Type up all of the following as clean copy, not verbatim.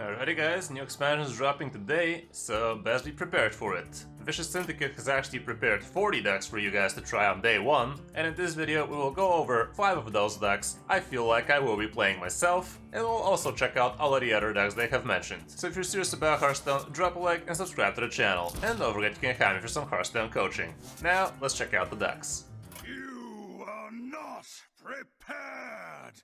Alrighty guys, new expansion is dropping today, so best be prepared for it. Vicious Syndicate has actually prepared 40 decks for you guys to try on day 1, and in this video we will go over 5 of those decks I feel like I will be playing myself, and we'll also check out all of the other decks they have mentioned. So if you're serious about Hearthstone, drop a like and subscribe to the channel, and don't forget you can hire me for some Hearthstone coaching. Now, let's check out the decks. You are not prepared!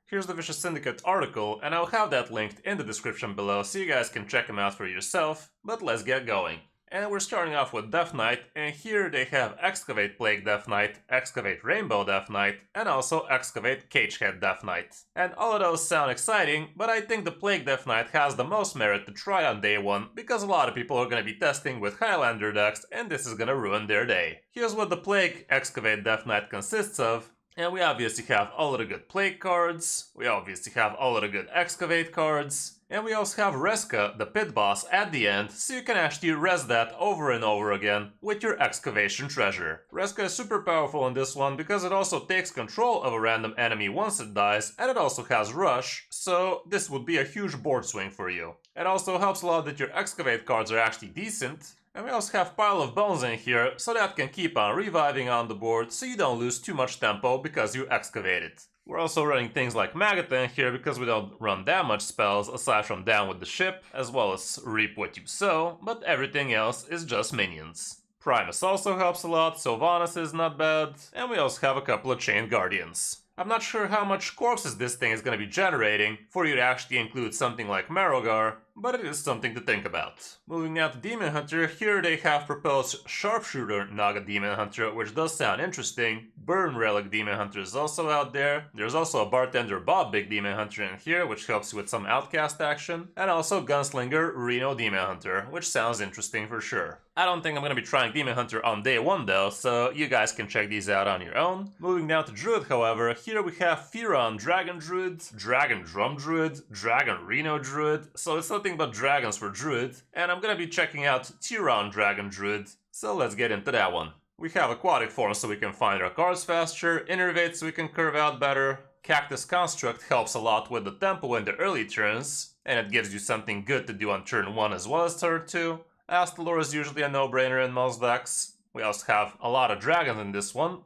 Here's the Vicious Syndicate article, and I'll have that linked in the description below so you guys can check them out for yourself, but let's get going. And we're starting off with Death Knight, and here they have Excavate Plague Death Knight, Excavate Rainbow Death Knight, and also Excavate Cagehead Death Knight. And all of those sound exciting, but I think the Plague Death Knight has the most merit to try on day 1, because a lot of people are going to be testing with Highlander decks, and this is going to ruin their day. Here's what the Plague Excavate Death Knight consists of. And we obviously have all of the good Plague cards, we obviously have all of the good Excavate cards, and we also have Reska, the pit boss, at the end, so you can actually res that over and over again with your excavation treasure. Reska is super powerful in this one because it also takes control of a random enemy once it dies, and it also has Rush, so this would be a huge board swing for you. It also helps a lot that your Excavate cards are actually decent. And we also have Pile of Bones in here, so that can keep on reviving on the board, so you don't lose too much tempo because you excavate it. We're also running things like Magata in here because we don't run that much spells aside from Down with the Ship, as well as Reap What You Sow, but everything else is just minions. Primus also helps a lot, Sylvanas is not bad, and we also have a couple of Chained Guardians. I'm not sure how much corpses this thing is going to be generating for you to actually include something like Marrogar, but it is something to think about. Moving now to Demon Hunter, here they have proposed Sharpshooter Naga Demon Hunter, which does sound interesting. Burn Relic Demon Hunter is also out there. There's also a Bartender Bob Big Demon Hunter in here, which helps you with some outcast action. And also Gunslinger Reno Demon Hunter, which sounds interesting for sure. I don't think I'm going to be trying Demon Hunter on day 1 though, so you guys can check these out on your own. Moving down to Druid, however, here we have Firon Dragon Druid, Dragon Drum Druid, Dragon Reno Druid, so it's nothing but dragons for Druid, and I'm gonna be checking out Tyron Dragon Druid, so let's get into that one. We have Aquatic Form so we can find our cards faster, Innervate so we can curve out better, Cactus Construct helps a lot with the tempo in the early turns, and it gives you something good to do on turn 1 as well as turn 2. Astalor is usually a no-brainer in most decks. We also have a lot of dragons in this one,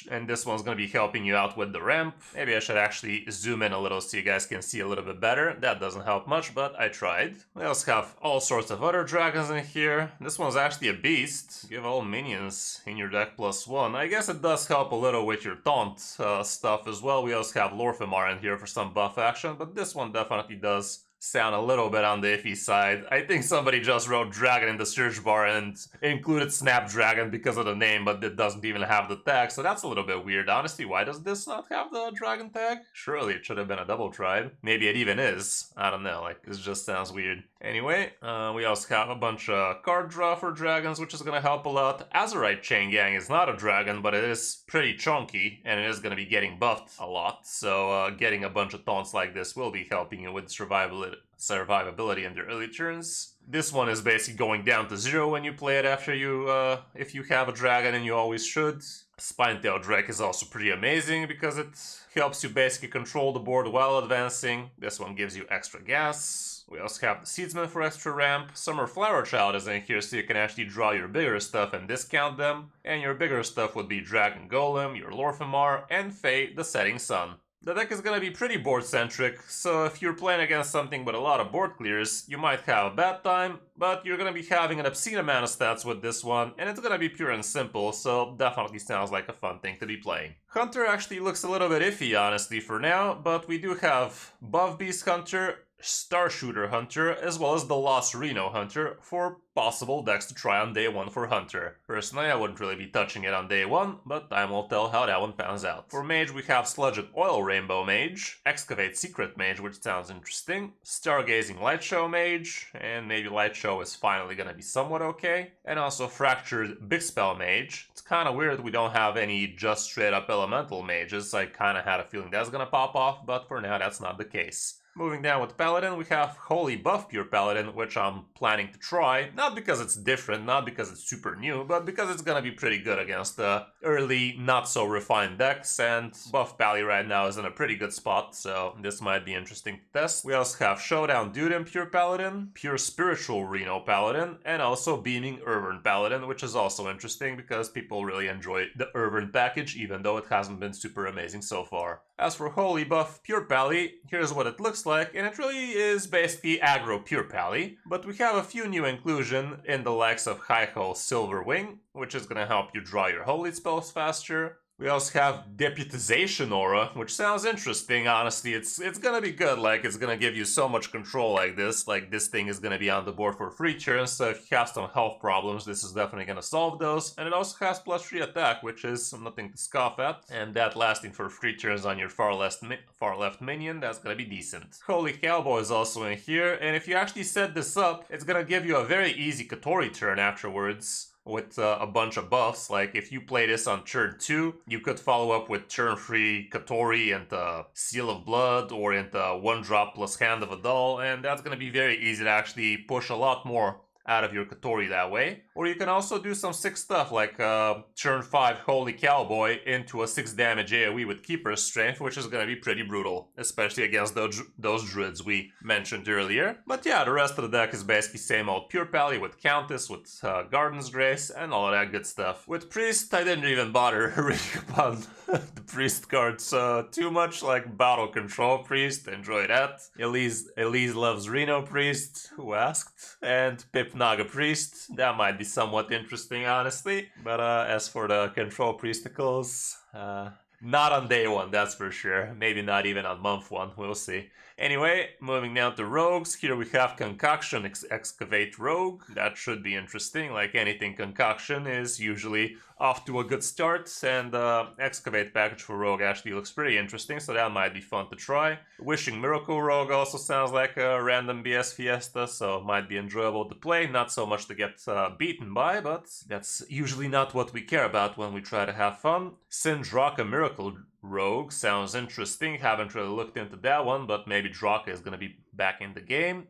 and this one's going to be helping you out with the ramp. Maybe I should actually zoom in a little so you guys can see a little bit better. That doesn't help much, but I tried. We also have all sorts of other dragons in here. This one's actually a beast. Give all minions in your deck +1. I guess it does help a little with your taunt stuff as well. We also have Lorfimar in here for some buff action, but this one definitely does sound a little bit on the iffy side. I think somebody just wrote dragon in the search bar and included Snapdragon because of the name, but it doesn't even have the tag, so that's a little bit weird. Honestly, why does this not have the dragon tag? Surely it should have been a double tribe. Maybe it even is. I don't know, like, this just sounds weird. Anyway, we also have a bunch of card draw for dragons, which is gonna help a lot. Azurite Chain Gang is not a dragon, but it is pretty chunky, and it is gonna be getting buffed a lot, so getting a bunch of taunts like this will be helping you with survivability in the early turns. This one is basically going down to 0 when you play it after you, if you have a dragon, and you always should. Spinetail Drake is also pretty amazing because it helps you basically control the board while advancing. This one gives you extra gas. We also have the Seedsman for extra ramp. Summer Flower Child is in here so you can actually draw your bigger stuff and discount them. And your bigger stuff would be Dragon Golem, your Lorfimar, and Faye the Setting Sun. The deck is going to be pretty board-centric, so if you're playing against something with a lot of board clears, you might have a bad time, but you're going to be having an obscene amount of stats with this one, and it's going to be pure and simple, so definitely sounds like a fun thing to be playing. Hunter actually looks a little bit iffy, honestly, for now, but we do have Buff Beast Hunter, Starshooter Hunter, as well as the Lost Reno Hunter for possible decks to try on day 1 for Hunter. Personally, I wouldn't really be touching it on day 1, but time will tell how that one pans out. For Mage, we have Sludged Oil Rainbow Mage, Excavate Secret Mage, which sounds interesting, Stargazing Light Show Mage, and maybe Light Show is finally gonna be somewhat okay, and also Fractured Big Spell Mage. It's kinda weird we don't have any just straight up elemental mages. I kinda had a feeling that's gonna pop off, but for now that's not the case. Moving down with Paladin, we have Holy Buff Pure Paladin, which I'm planning to try. Not because it's different, not because it's super new, but because it's gonna be pretty good against the early, not so refined decks, and Buff Pally right now is in a pretty good spot, so this might be interesting to test. We also have Showdown Dudin Pure Paladin, Pure Spiritual Reno Paladin, and also Beaming Urban Paladin, which is also interesting because people really enjoy the Urban package, even though it hasn't been super amazing so far. As for Holy Buff Pure Pally, here's what it looks like, and it really is basically aggro Pure Pally, but we have a few new inclusion in the likes of Hi-Ho Silver Wing, which is gonna help you draw your holy spells faster. We also have Deputization Aura, which sounds interesting, honestly. It's gonna be good, like, it's gonna give you so much control like this thing is gonna be on the board for 3 turns, so if you have some health problems, this is definitely gonna solve those. And it also has +3 attack, which is nothing to scoff at, and that lasting for 3 turns on your far left minion, that's gonna be decent. Holy Cowboy is also in here, and if you actually set this up, it's gonna give you a very easy Kotori turn afterwards, with a bunch of buffs. Like, if you play this on turn 2, you could follow up with turn 3 Kotori and Seal of Blood, or into 1-drop plus Hand of a Doll, and that's gonna be very easy to actually push a lot more out of your Kotori that way. Or you can also do some sick stuff like turn 5 Holy Cowboy into a 6 damage AoE with Keeper's Strength, which is gonna be pretty brutal, especially against those druids we mentioned earlier. But yeah, the rest of the deck is basically same old Pure Pally with Countess, with Garden's Grace, and all of that good stuff. With Priest, I didn't even bother reading upon the Priest cards too much, like Battle Control Priest, enjoy that. Elise loves Reno Priest, who asked, and Pip Naga Priest, that might be somewhat interesting, honestly. But as for the Control Priesticles, not on day 1, that's for sure. Maybe not even on month 1, we'll see. Anyway, moving down to Rogues, here we have Concoction Excavate Rogue. That should be interesting, like anything Concoction is usually off to a good start, and Excavate package for Rogue actually looks pretty interesting, so that might be fun to try. Wishing Miracle Rogue also sounds like a random BS Fiesta, so might be enjoyable to play, not so much to get beaten by, but that's usually not what we care about when we try to have fun. Syndraka Miracle Rogue sounds interesting, haven't really looked into that one, but maybe Draka is gonna be back in the game.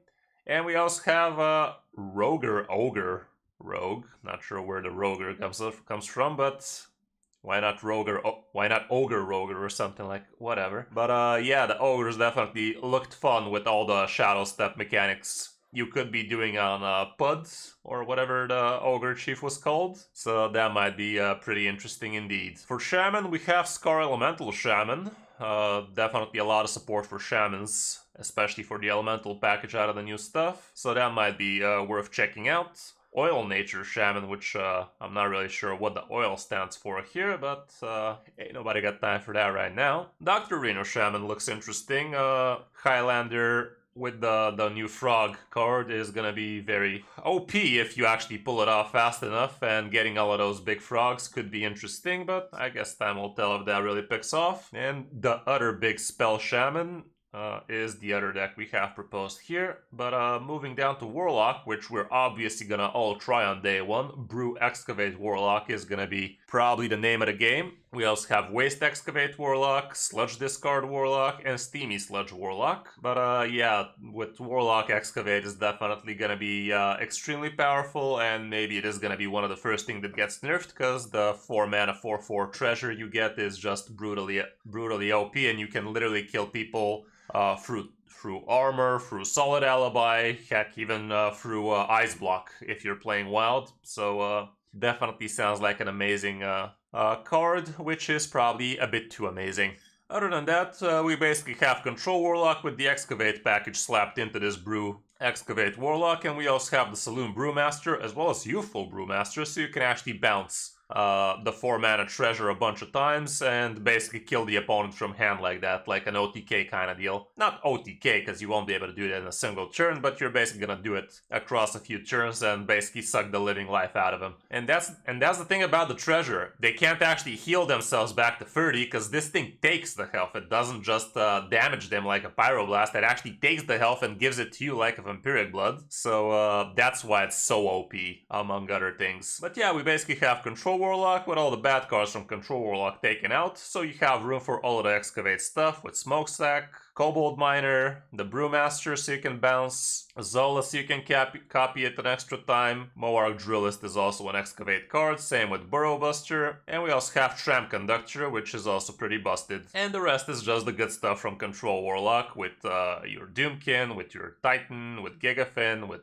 And we also have Roger Ogre Rogue, not sure where the Roger comes from, but why not Ogre Roger or something, like, whatever. But yeah, the Ogres definitely looked fun with all the Shadow Step mechanics you could be doing on Puds, or whatever the Ogre Chief was called. So that might be pretty interesting indeed. For Shaman, we have Scar Elemental Shaman. Definitely a lot of support for Shamans, especially for the Elemental package out of the new stuff. So that might be worth checking out. Oil Nature Shaman, which I'm not really sure what the oil stands for here, but ain't nobody got time for that right now. Dr. Reno Shaman looks interesting. Highlander with the new frog card is gonna be very OP if you actually pull it off fast enough, and getting all of those big frogs could be interesting, but I guess time will tell if that really picks off. And the other big spell Shaman is the other deck we have proposed here. But moving down to Warlock, which we're obviously gonna all try on day 1, Brew Excavate Warlock is gonna be probably the name of the game. We also have Waste Excavate Warlock, Sludge Discard Warlock, and Steamy Sludge Warlock. But yeah, with Warlock, Excavate is definitely gonna be extremely powerful, and maybe it is gonna be one of the first things that gets nerfed, because the 4 mana 4/4 treasure you get is just brutally OP, and you can literally kill people through armor, through solid alibi, heck, even through ice block if you're playing wild. So definitely sounds like an amazing card, which is probably a bit too amazing. Other than that, we basically have Control Warlock with the Excavate package slapped into this Brew Excavate Warlock, and we also have the Saloon Brewmaster as well as Youthful Brewmaster, so you can actually bounce the 4 mana treasure a bunch of times and basically kill the opponent from hand like that, like an OTK kind of deal. Not OTK, because you won't be able to do that in a single turn, but you're basically gonna do it across a few turns and basically suck the living life out of them. And that's the thing about the treasure. They can't actually heal themselves back to 30, because this thing takes the health. It doesn't just damage them like a Pyroblast. It actually takes the health and gives it to you like a Vampiric Blood. So that's why it's so OP, among other things. But yeah, we basically have Control Warlock with all the bad cards from Control Warlock taken out, so you have room for all of the Excavate stuff with Smokestack, Kobold Miner, the Brewmaster so you can bounce, Zola so you can copy it an extra time, Moarg Drillist is also an excavate card, same with Burrow Buster, and we also have Tramp Conductor, which is also pretty busted. And the rest is just the good stuff from Control Warlock with your Doomkin, with your Titan, with Gigafin, with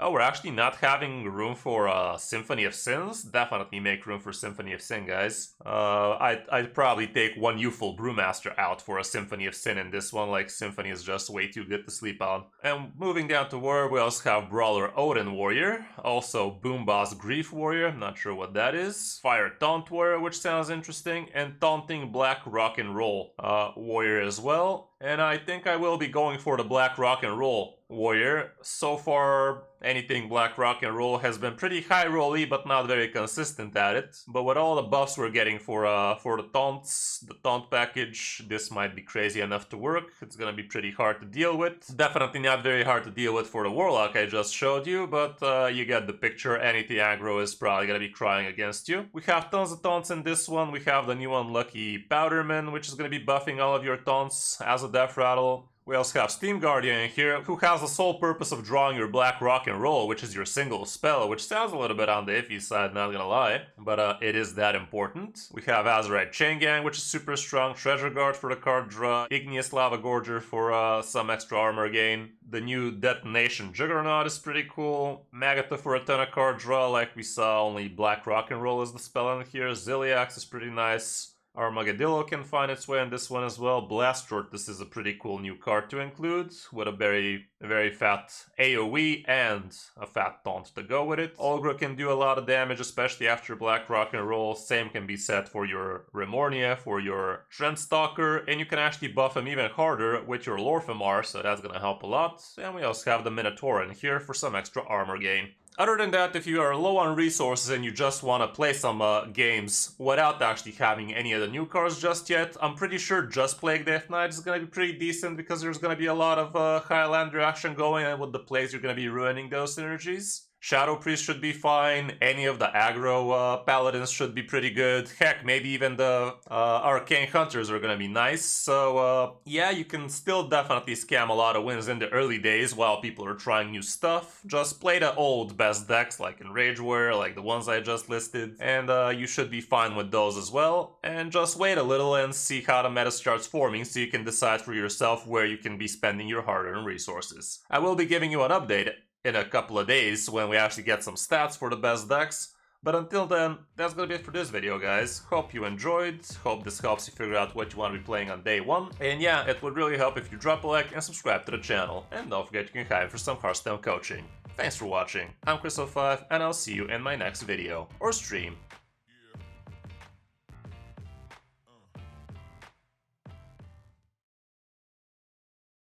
oh, we're actually not having room for Symphony of Sins? Definitely make room for Symphony of Sin, guys. I'd probably take one youthful Brewmaster out for a Symphony of Sin in this one, like Symphony is just way too good to sleep on. And moving down to War, we also have Brawler Odin Warrior, also Boom Boss Grief Warrior, I'm not sure what that is, Fire Taunt Warrior, which sounds interesting, and Taunting Black Rock and Roll Warrior as well. And I think I will be going for the Black Rock and Roll Warrior. So far, anything Black Rock and Roll has been pretty high rolly, but not very consistent at it. But with all the buffs we're getting for the taunts, the taunt package, this might be crazy enough to work. It's gonna be pretty hard to deal with. Definitely not very hard to deal with for the Warlock I just showed you, but you get the picture. Anything aggro is probably gonna be crying against you. We have tons of taunts in this one. We have the new Unlucky Powderman, which is gonna be buffing all of your taunts as a Death Rattle. We also have Steam Guardian in here, who has the sole purpose of drawing your Black Rock and Roll, which is your single spell, which sounds a little bit on the iffy side, not gonna lie, but it is that important. We have Azurite Chain Gang, which is super strong, Treasure Guard for the card draw, Igneous Lava Gorger for some extra armor gain. The new Detonation Juggernaut is pretty cool. Magatha for a ton of card draw, like we saw, only Black Rock and Roll is the spell in here. Ziliax is pretty nice. Armagadillo can find its way in this one as well. Blastort, this is a pretty cool new card to include, with a very fat AoE and a fat taunt to go with it. Olgra can do a lot of damage, especially after Black Rock and Roll. Same can be said for your Remornia, for your Trendstalker, and you can actually buff him even harder with your Lorfimar, so that's gonna help a lot. And we also have the Minotaur in here for some extra armor gain. Other than that, if you are low on resources and you just want to play some games without actually having any of the new cards just yet, I'm pretty sure just Plague Death Knight is going to be pretty decent because there's going to be a lot of Highlander action going, and with the plays you're going to be ruining those synergies. Shadow Priest should be fine, any of the aggro paladins should be pretty good, heck, maybe even the arcane hunters are gonna be nice, so yeah, you can still definitely scam a lot of wins in the early days while people are trying new stuff. Just play the old best decks like in Rage Warrior, like the ones I just listed, and you should be fine with those as well, and just wait a little and see how the meta starts forming so you can decide for yourself where you can be spending your hard-earned resources. I will be giving you an update in a couple of days when we actually get some stats for the best decks. But until then, that's gonna be it for this video, guys. Hope you enjoyed, hope this helps you figure out what you want to be playing on day one. And yeah, it would really help if you drop a like and subscribe to the channel. And don't forget you can hire for some Hearthstone coaching. Thanks for watching, I'm Kris05, and I'll see you in my next video or stream.